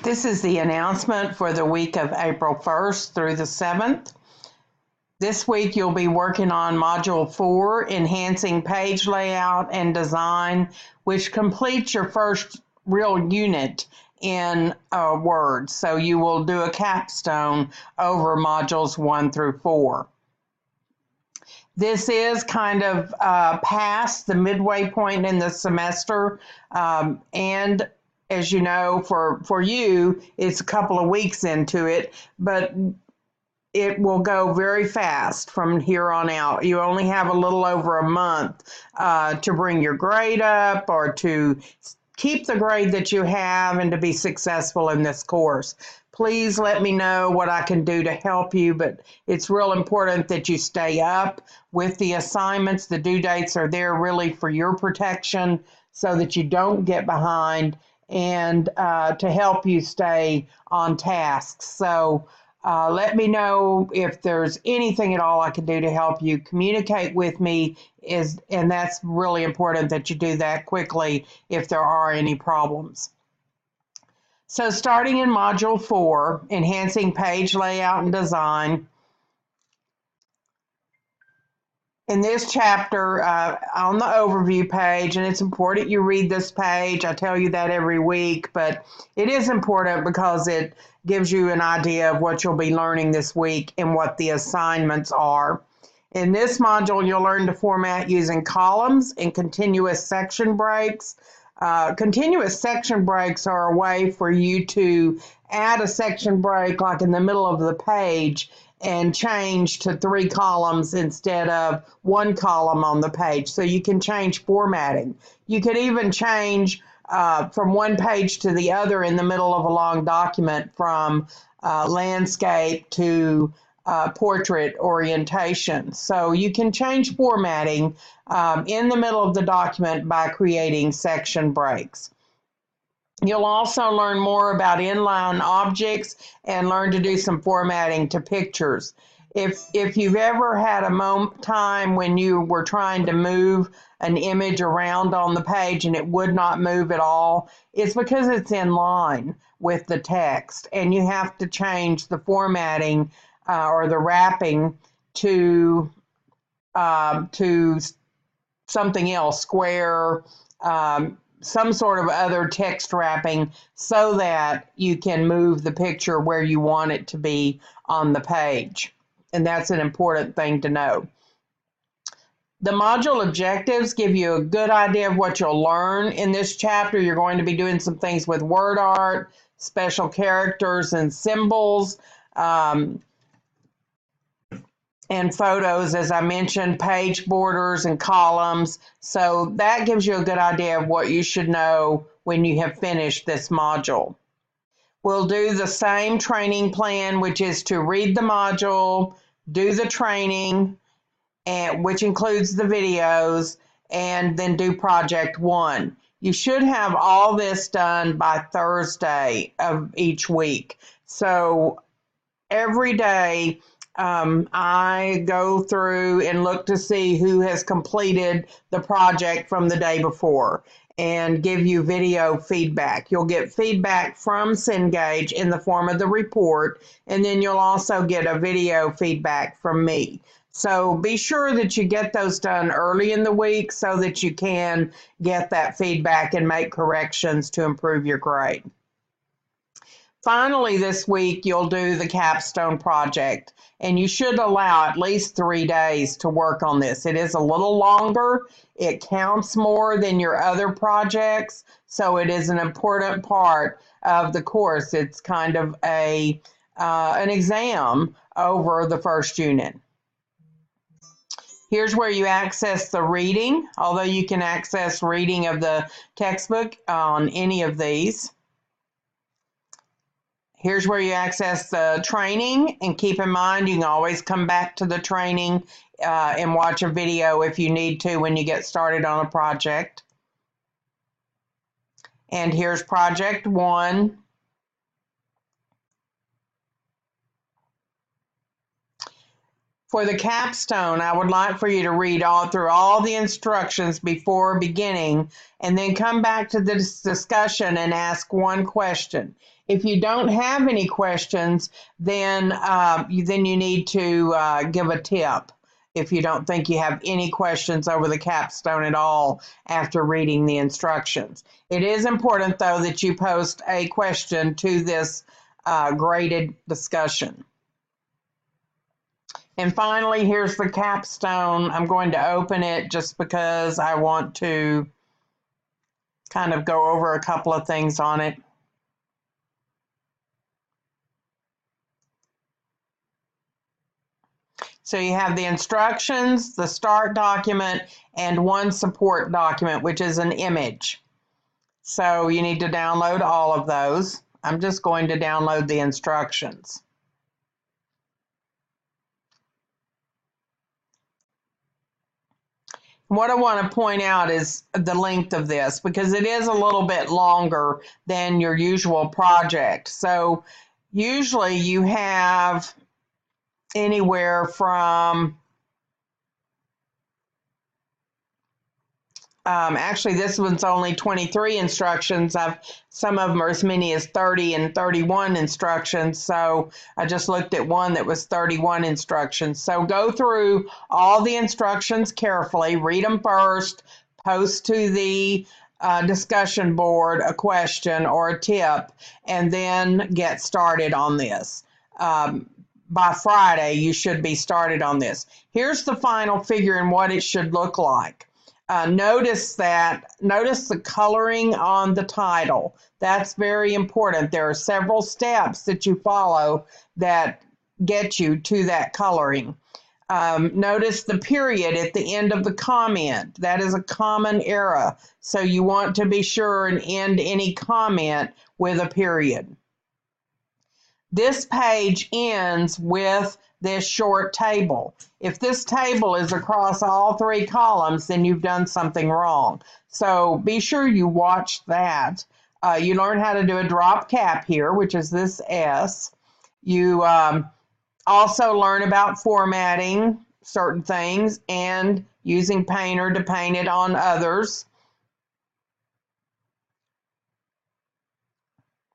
This is the announcement for the week of April 1st through the 7th. This week you'll be working on Module 4, Enhancing Page Layout and Design, which completes your first real unit in Word. So you will do a capstone over Modules 1 through 4. This is kind of past the midway point in the semester, and as you know, for you, it's a couple of weeks into it, but it will go very fast from here on out. You only have a little over a month to bring your grade up or to keep the grade that you have and to be successful in this course. Please let me know what I can do to help you, but it's real important that you stay up with the assignments. The due dates are there really for your protection so that you don't get behind and to help you stay on task. So let me know if there's anything at all I can do to help you. Communicate with me, and that's really important that you do that quickly if there are any problems. So starting in Module 4, Enhancing Page Layout and Design, in this chapter, on the overview page, and it's important you read this page. I tell you that every week, but it is important because it gives you an idea of what you'll be learning this week and what the assignments are. In this module, you'll learn to format using columns and continuous section breaks. Continuous section breaks are a way for you to add a section break like in the middle of the page and change to 3 columns instead of 1 column on the page. So you can change formatting. You can even change from one page to the other in the middle of a long document from landscape to portrait orientation. So you can change formatting in the middle of the document by creating section breaks. You'll also learn more about inline objects and learn to do some formatting to pictures. If you've ever had a time when you were trying to move an image around on the page and it would not move at all, it's because it's in line with the text, and you have to change the formatting or the wrapping to something else, square, some sort of other text wrapping so that you can move the picture where you want it to be on the page. And that's an important thing to know. The module objectives give you a good idea of what you'll learn in this chapter. You're going to be doing some things with word art, special characters and symbols, and photos, as I mentioned, page borders and columns. So that gives you a good idea of what you should know when you have finished this module. We'll do the same training plan, which is to read the module, do the training, which includes the videos, and then do project 1. You should have all this done by Thursday of each week. So every day, I go through and look to see who has completed the project from the day before and give you video feedback. You'll get feedback from Cengage in the form of the report, and then you'll also get a video feedback from me. So be sure that you get those done early in the week so that you can get that feedback and make corrections to improve your grade. Finally, this week, you'll do the capstone project, and you should allow at least 3 days to work on this. It is a little longer. It counts more than your other projects, so it is an important part of the course. It's kind of an exam over the first unit. Here's where you access the reading, although you can access reading of the textbook on any of these. Here's where you access the training, and keep in mind you can always come back to the training and watch a video if you need to when you get started on a project. And here's project 1. For the capstone, I would like for you to read through all the instructions before beginning and then come back to this discussion and ask one question. If you don't have any questions, then you need to give a tip if you don't think you have any questions over the capstone at all after reading the instructions. It is important, though, that you post a question to this graded discussion. And finally, here's the capstone. I'm going to open it just because I want to kind of go over a couple of things on it. So you have the instructions, the start document, and one support document, which is an image. So you need to download all of those. I'm just going to download the instructions. What I want to point out is the length of this, because it is a little bit longer than your usual project. So usually you have anywhere from, actually this one's only 23 instructions. Some of them are as many as 30 and 31 instructions. So I just looked at one that was 31 instructions. So go through all the instructions carefully, read them first, post to the discussion board a question or a tip, and then get started on this. By Friday, you should be started on this. Here's the final figure and what it should look like. Notice the coloring on the title. That's very important. There are several steps that you follow that get you to that coloring. Notice the period at the end of the comment. That is a common error. So you want to be sure and end any comment with a period. This page ends with this short table. If this table is across all three columns, then you've done something wrong. So be sure you watch that. You learn how to do a drop cap here, which is this S. You also learn about formatting certain things and using Painter to paint it on others.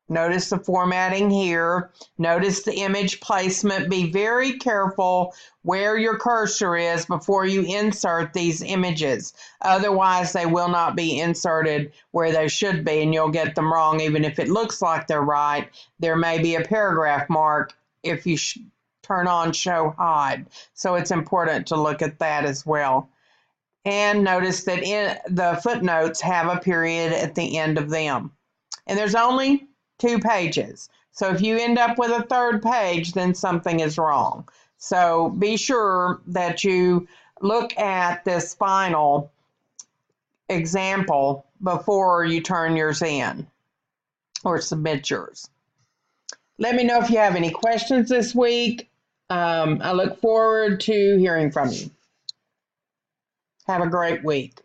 Notice the formatting here. Notice the image placement. Be very careful where your cursor is before you insert these images. Otherwise, they will not be inserted where they should be, and you'll get them wrong. Even if it looks like they're right, there may be a paragraph mark if you turn on Show Hide. So it's important to look at that as well. And notice that the footnotes have a period at the end of them. And there's only 2 pages. So if you end up with a 3rd page, then something is wrong. So be sure that you look at this final example before you turn yours in or submit yours. Let me know if you have any questions this week. I look forward to hearing from you. Have a great week.